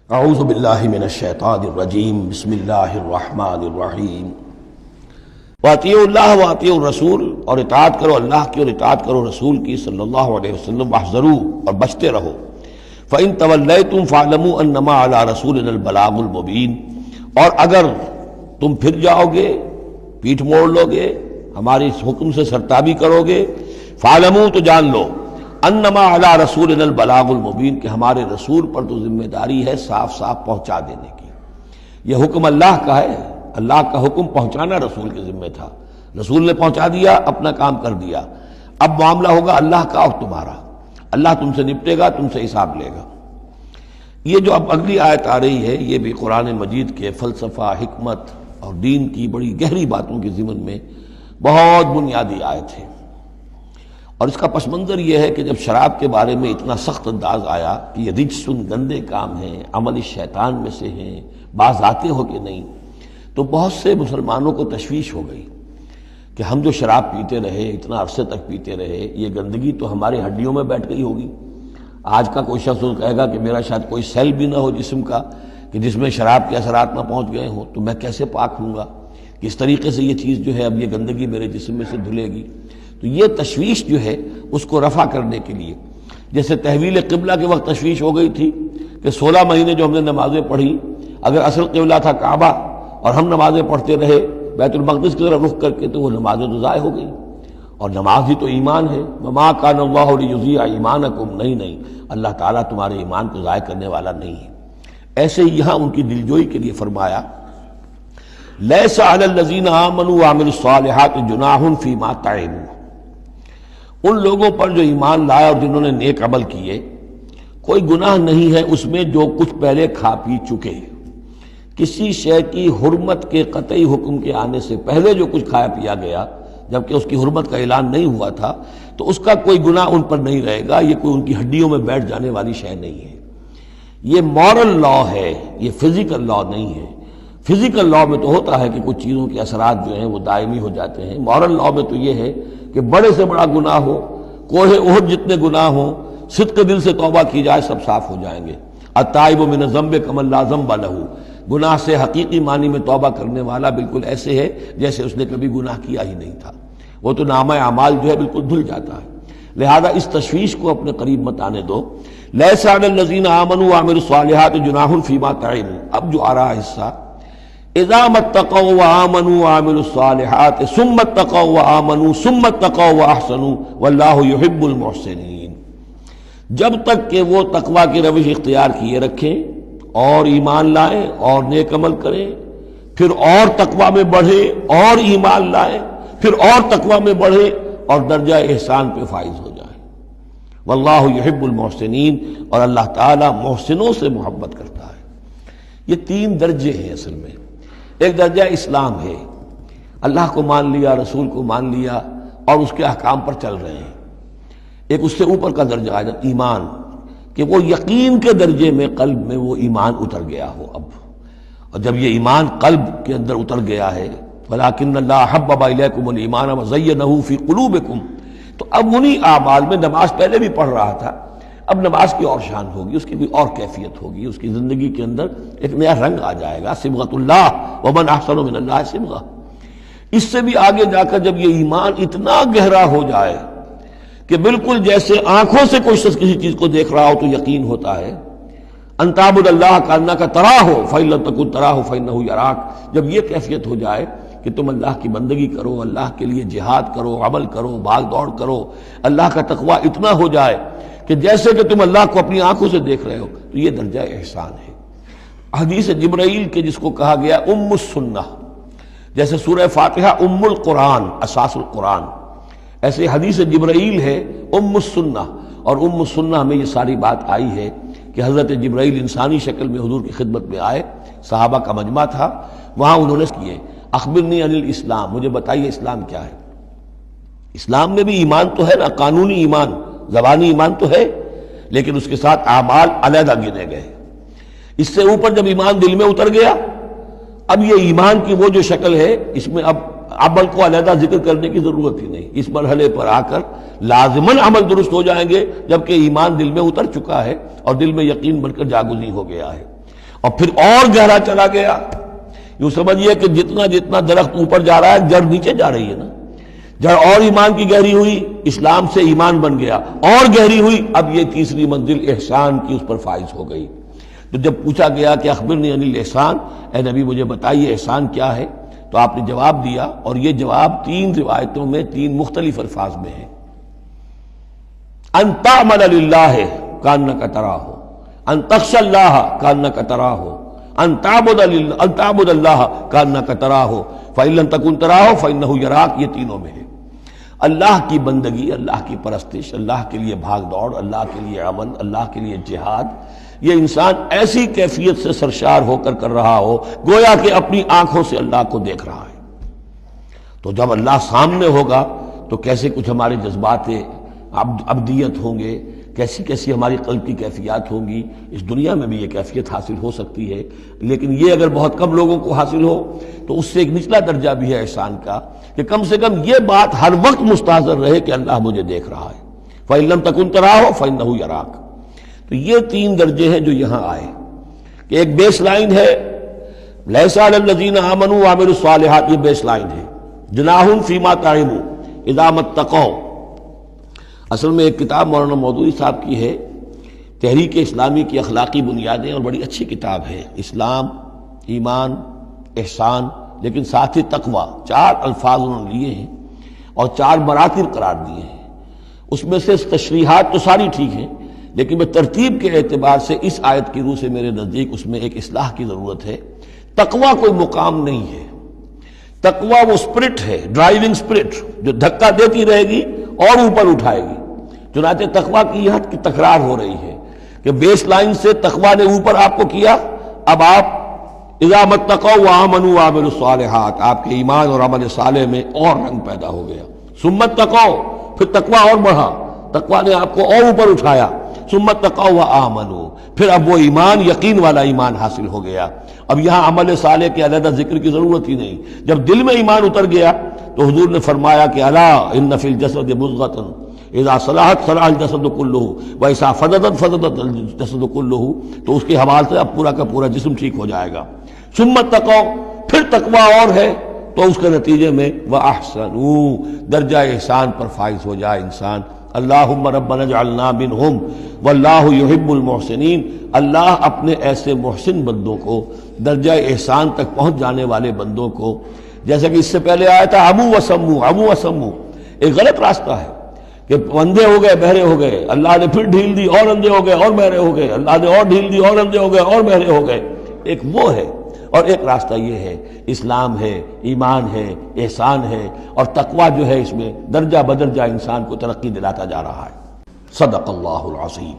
اعوذ باللہ من الشیطان الرجیم بسم اللہ الرحمن الرحیم واطیعوا اللہ واطیعوا الرسول، اور اطاعت کرو اللہ کی اور اطاعت کرو رسول کی صلی اللہ علیہ وسلم، واحذروا اور بچتے رہو۔ فإن تولیتم فاعلموا انما علی رسولنا البلاغ المبین، اور اگر تم پھر جاؤ گے، پیٹھ موڑ لو گے، ہمارے اس حکم سے سرتابی کرو گے، فاعلموا تو جان لو انما علی رسولنا البلاغ المبین، کہ ہمارے رسول پر تو ذمہ داری ہے صاف صاف پہنچا دینے کی۔ یہ حکم اللہ کا ہے، اللہ کا حکم پہنچانا رسول کے ذمہ تھا، رسول نے پہنچا دیا، اپنا کام کر دیا۔ اب معاملہ ہوگا اللہ کا اور تمہارا، اللہ تم سے نپٹے گا، تم سے حساب لے گا۔ یہ جو اب اگلی آیت آ رہی ہے، یہ بھی قرآن مجید کے فلسفہ، حکمت اور دین کی بڑی گہری باتوں کے ضمن میں بہت بنیادی آیت ہے۔ اور اس کا پس منظر یہ ہے کہ جب شراب کے بارے میں اتنا سخت انداز آیا کہ یہ رجسن، گندے کام ہیں، عمل شیطان میں سے ہیں، باز آتے ہو کہ نہیں، تو بہت سے مسلمانوں کو تشویش ہو گئی کہ ہم جو شراب پیتے رہے، اتنا عرصے تک پیتے رہے، یہ گندگی تو ہماری ہڈیوں میں بیٹھ گئی ہوگی۔ آج کا کوئی شخص کہے گا کہ میرا شاید کوئی سیل بھی نہ ہو جسم کا کہ جس میں شراب کے اثرات نہ پہنچ گئے ہوں، تو میں کیسے پاک ہوں گا؟ کس طریقے سے یہ چیز جو ہے اب یہ گندگی میرے جسم میں سے دھلے گی؟ تو یہ تشویش جو ہے اس کو رفع کرنے کے لیے، جیسے تحویل قبلہ کے وقت تشویش ہو گئی تھی کہ 16 مہینے جو ہم نے نمازیں پڑھی، اگر اصل قبلہ تھا کعبہ اور ہم نمازیں پڑھتے رہے بیت المقدس کی طرف رخ کر کے، تو وہ نمازیں تو ضائع ہو گئی۔ اور نماز ہی تو ایمان ہے، وما کان اللہ لیضیع ایمانکم، نہیں اللہ تعالیٰ تمہارے ایمان کو ضائع کرنے والا نہیں ہے۔ ایسے ہی یہاں ان کی دلجوئی کے لیے فرمایا لیس علی الذین آمنوا وعملوا الصالحات جناح فیما طعموا، ان لوگوں پر جو ایمان لائے اور جنہوں نے نیک عمل کیے، کوئی گناہ نہیں ہے اس میں جو کچھ پہلے کھا پی چکے۔ کسی شے کی حرمت کے قطعی حکم کے آنے سے پہلے جو کچھ کھایا پیا گیا، جبکہ اس کی حرمت کا اعلان نہیں ہوا تھا، تو اس کا کوئی گناہ ان پر نہیں رہے گا، یہ کوئی ان کی ہڈیوں میں بیٹھ جانے والی شے نہیں ہے۔ یہ مورل لا ہے، یہ فزیکل لا نہیں ہے۔ فزیکل لا میں تو ہوتا ہے کہ کچھ چیزوں کے اثرات جو ہیں وہ دائمی ہو جاتے ہیں، مورل لا میں تو یہ ہے کہ بڑے سے بڑا گناہ ہو، کوہ احد جتنے گناہ ہوں، صدق دل سے توبہ کی جائے، سب صاف ہو جائیں گے۔ التائب من الذنب کمن لا ذنب لہ، گناہ سے حقیقی معنی میں توبہ کرنے والا بالکل ایسے ہے جیسے اس نے کبھی گناہ کیا ہی نہیں تھا، وہ تو نامہ اعمال جو ہے بالکل دھل جاتا ہے۔ لہذا اس تشویش کو اپنے قریب مت آنے دو۔ لیس علی الذین آمنوا وعملوا الصالحات جناح فیما طعموا، اب جو آ رہا حصہ، اذا اتقوا وآمنوا وعملوا الصالحات ثم اتقوا وآمنوا ثم اتقوا واحسنوا واللہ یحب المحسنین، جب تک کہ وہ تقوی کی روش اختیار کیے رکھیں اور ایمان لائیں اور نیک عمل کریں، پھر اور تقوی میں بڑھیں اور ایمان لائیں، پھر اور تقوی میں بڑھیں اور درجہ احسان پہ فائز ہو جائیں۔ واللہ یحب المحسنین، اور اللہ تعالی محسنوں سے محبت کرتا ہے۔ یہ 3 درجے ہیں اصل میں۔ ایک درجہ اسلام ہے، اللہ کو مان لیا، رسول کو مان لیا اور اس کے احکام پر چل رہے ہیں۔ ایک اس سے اوپر کا درجہ ہے ایمان، کہ وہ یقین کے درجے میں قلب میں وہ ایمان اتر گیا ہو اب، اور جب یہ ایمان قلب کے اندر اتر گیا ہے، وَلَٰكِنَّ اللَّهَ حَبَّبَ إِلَيْكُمُ الْإِيمَانَ وَزَيَّنَهُ فِي قُلُوبِكُمْ، تو اب انہی اعمال میں، نماز پہلے بھی پڑھ رہا تھا، اب نماز کی اور شان ہوگی، اس کی بھی اور کیفیت ہوگی، اس کی زندگی کے اندر ایک نیا رنگ آ جائے گا۔ صبغۃ اللہ ومن احسن من اللہ صبغہ۔ اس سے بھی آگے جا کر جب یہ ایمان اتنا گہرا ہو جائے کہ بالکل جیسے آنکھوں سے کوئی شخص کسی چیز کو دیکھ رہا ہو تو یقین ہوتا ہے، ان تعبد اللہ کانک تراہ فإن لم تکن تراہ فإنہ یراک، جب یہ کیفیت ہو جائے کہ تم اللہ کی بندگی کرو، اللہ کے لیے جہاد کرو، عمل کرو، بھاگ دوڑ کرو، اللہ کا تقویٰ اتنا ہو جائے کہ جیسے کہ تم اللہ کو اپنی آنکھوں سے دیکھ رہے ہو، تو یہ درجہ احسان ہے۔ حدیث جبرائیل کے جس کو کہا گیا ام السنہ، جیسے سورہ فاتحہ ام القرآن، اساس القرآن، ایسے حدیث جبرائیل ہے ام السنہ، اور ام السنہ میں یہ ساری بات آئی ہے کہ حضرت جبرائیل انسانی شکل میں حضور کی خدمت میں آئے، صحابہ کا مجمع تھا، وہاں انہوں نے کیے اخبرنی عن الاسلام، مجھے بتائیے اسلام کیا ہے۔ اسلام میں بھی ایمان تو ہے نا، قانونی ایمان، زبانی ایمان تو ہے، لیکن اس کے ساتھ اعمال علیحدہ گنے گئے۔ اس سے اوپر جب ایمان دل میں اتر گیا، اب یہ ایمان کی وہ جو شکل ہے، اس میں اب عمل کو علیحدہ ذکر کرنے کی ضرورت ہی نہیں۔ اس مرحلے پر آ کر لازماً عمل درست ہو جائیں گے، جبکہ ایمان دل میں اتر چکا ہے اور دل میں یقین بن کر جاگزی ہو گیا ہے۔ اور پھر اور گہرا چلا گیا. یوں سمجھیے کہ جتنا جتنا درخت اوپر جا رہا ہے جڑ نیچے جا رہی ہے نا. جڑ اور ایمان کی گہری ہوئی، اسلام سے ایمان بن گیا، اور گہری ہوئی، اب یہ تیسری منزل احسان کی اس پر فائز ہو گئی. تو جب پوچھا گیا کہ اخبرنی عن الاحسان، اے نبی مجھے بتائیے احسان کیا ہے، تو آپ نے جواب دیا، اور یہ جواب 3 روایتوں میں 3 مختلف الفاظ میں ہے. ان تعمل للہ کانک تراہ، ان تخشى اللہ کانک تراہ، ان تعبد اللہ کانک تراہ فإن لم تکن تراہ فإنہ یراک. یہ تینوں میں ہے. اللہ کی بندگی، اللہ کی پرستش، اللہ کے لیے بھاگ دوڑ، اللہ کے لیے عمل، اللہ کے لیے جہاد، یہ انسان ایسی کیفیت سے سرشار ہو کر رہا ہو گویا کہ اپنی آنکھوں سے اللہ کو دیکھ رہا ہے. تو جب اللہ سامنے ہوگا تو کیسے کچھ ہمارے جذبات عبدیت ہوں گے، کیسی کیسی ہماری قلب کی کیفیات ہوں گی. اس دنیا میں بھی یہ کیفیت حاصل ہو سکتی ہے، لیکن یہ اگر بہت کم لوگوں کو حاصل ہو تو اس سے ایک نچلا درجہ بھی ہے احسان کا، کہ کم سے کم یہ بات ہر وقت مستحضر رہے کہ اللہ مجھے دیکھ رہا ہے. فَإِن لَمْ تَكُن تَرَاهُ فَإِنَّهُ يَرَاكَ. تو یہ 3 درجے ہیں جو یہاں آئے، کہ ایک بیس لائن ہے لَيْسَ عَلَى الَّذِينَ آمَنُوا وَعَمِلُوا الصَّالِحَاتِ، یہ بیس لائن ہے. جُنَاحٌ فِيمَا طَعِمُوا إِذَا مَا اتَّقَوْا. اصل میں ایک کتاب مولانا مودودی صاحب کی ہے، تحریک اسلامی کی اخلاقی بنیادیں، اور بڑی اچھی کتاب ہے. اسلام، ایمان، احسان، لیکن ساتھ ہی تقوی، 4 الفاظ انہوں نے لیے ہیں اور 4 مراتب قرار دیے ہیں. اس میں سے تشریحات تو ساری ٹھیک ہیں، لیکن میں ترتیب کے اعتبار سے اس آیت کی روح سے میرے نزدیک اس میں ایک اصلاح کی ضرورت ہے. تقوی کوئی مقام نہیں ہے. تقوی وہ اسپرٹ ہے، ڈرائیونگ اسپرٹ، جو دھکا دیتی رہے گی اور اوپر اٹھائے گی. چنانچہ تقوی کی یہاں کی تکرار ہو رہی ہے کہ بیس لائن سے تقوی نے اوپر آپ کو کیا، اب آپ اذا ما اتقوا وآمنوا وعملوا الصالحات، آپ کے ایمان اور عمل صالح میں اور رنگ پیدا ہو گیا. ثم اتقوا، پھر تقوی اور بڑھا، تقوی نے آپ کو اور اوپر اٹھایا. ثم اتقوا وآمنوا، پھر اب وہ ایمان یقین والا ایمان حاصل ہو گیا. اب یہاں عمل صالح کے علیحدہ ذکر کی ضرورت ہی نہیں. جب دل میں ایمان اتر گیا تو حضور نے فرمایا کہ الا ان فی الجسد مضغۃ اذا صلحت صلح الجسد کلہ واذا فسدت فسد الجسد کلہ. تو اس کے حوالے سے اب پورا کا پورا جسم ٹھیک ہو جائے گا. ثم اتقوا، پھر تقوی اور ہے تو اس کے نتیجے میں وَأَحْسَنُوا، درجہ احسان پر فائز ہو جائے انسان. اللہم ربنا اجعلنا منہم واللہ یحب المحسنین. اللہ اپنے ایسے محسن بندوں کو، درجہ احسان تک پہنچ جانے والے بندوں کو، جیسا کہ اس سے پہلے آیا تھا عمو وسمو، ایک غلط راستہ ہے کہ اندھے ہو گئے بہرے ہو گئے، اللہ نے پھر ڈھیل دی اور اندھے ہو گئے اور بہرے ہو گئے، اللہ نے اور ڈھیل دی اور اندھے ہو گئے اور بہرے ہو گئے. ایک وہ ہے، اور ایک راستہ یہ ہے، اسلام ہے، ایمان ہے، احسان ہے، اور تقوی جو ہے اس میں درجہ بدرجہ انسان کو ترقی دلاتا جا رہا ہے. صدق اللہ العظیم.